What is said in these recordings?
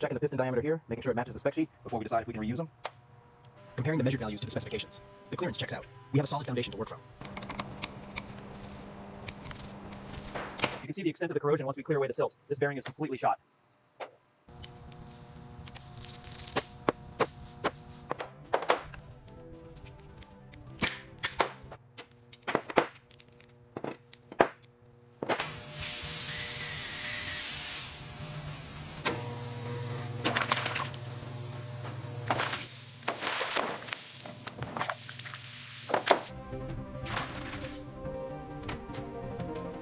checking the piston diameter here, making sure it matches the spec sheet before we decide if we can reuse them. Comparing the measured values to the specifications. The clearance checks out. We have a solid foundation to work from. You can see the extent of the corrosion once we clear away the silt. This bearing is completely shot.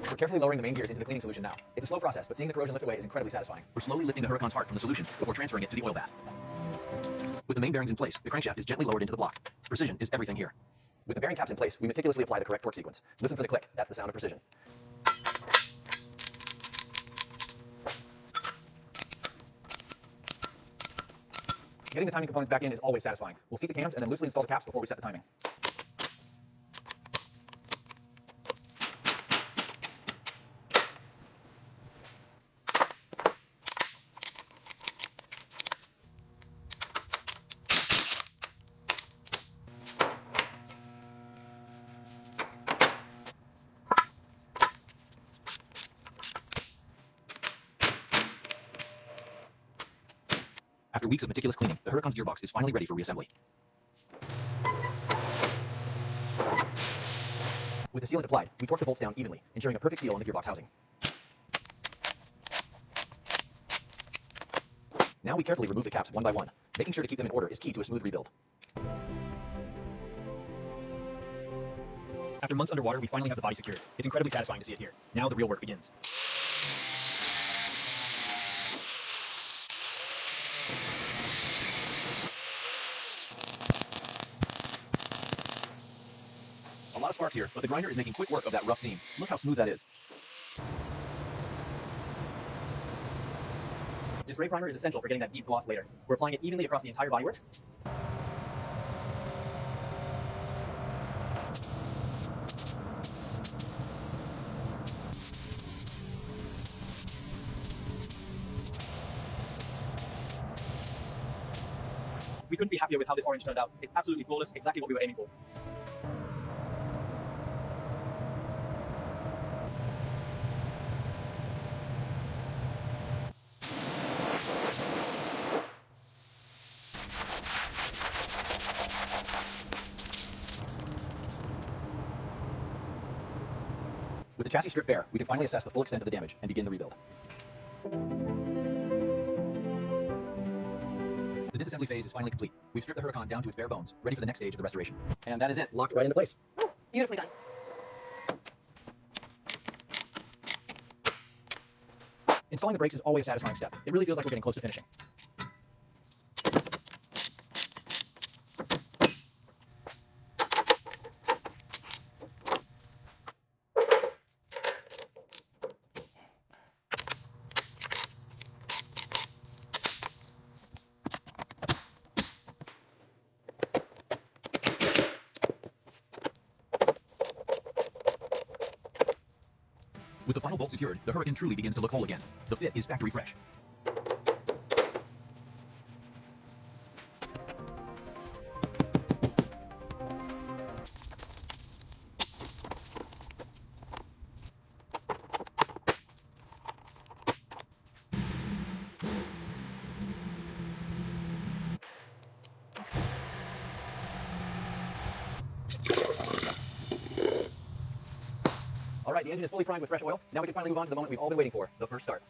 We're carefully lowering the main gears into the cleaning solution now. It's a slow process, but seeing the corrosion lift away is incredibly satisfying. We're slowly lifting the Huracan's heart from the solution before transferring it to the oil bath. With the main bearings in place, the crankshaft is gently lowered into the block. Precision is everything here. With the bearing caps in place, we meticulously apply the correct torque sequence. Listen for the click. That's the sound of precision. Getting the timing components back in is always satisfying. We'll seat the cams and then loosely install the caps before we set the timing. After weeks of meticulous cleaning, the Huracan's gearbox is finally ready for reassembly. With the sealant applied, we torque the bolts down evenly, ensuring a perfect seal on the gearbox housing. Now we carefully remove the caps one by one. Making sure to keep them in order is key to a smooth rebuild. After months underwater, we finally have the body secured. It's incredibly satisfying to see it here. Now the real work begins. A lot of sparks here, but the grinder is making quick work of that rough seam. Look how smooth that is. This gray primer is essential for getting that deep gloss later. We're applying it evenly across the entire bodywork. We couldn't be happier with how this orange turned out. It's absolutely flawless, exactly what we were aiming for. With the chassis stripped bare, we can finally assess the full extent of the damage and begin the rebuild. The disassembly phase is finally complete. We've stripped the Huracan down to its bare bones, ready for the next stage of the restoration. And that is it, locked right into place. Oh, beautifully done. Installing the brakes is always a satisfying step. It really feels like we're getting close to finishing. With the final bolt secured, the Huracan truly begins to look whole again. The fit is factory fresh. All right, the engine is fully primed with fresh oil. Now we can finally move on to the moment we've all been waiting for, the first start.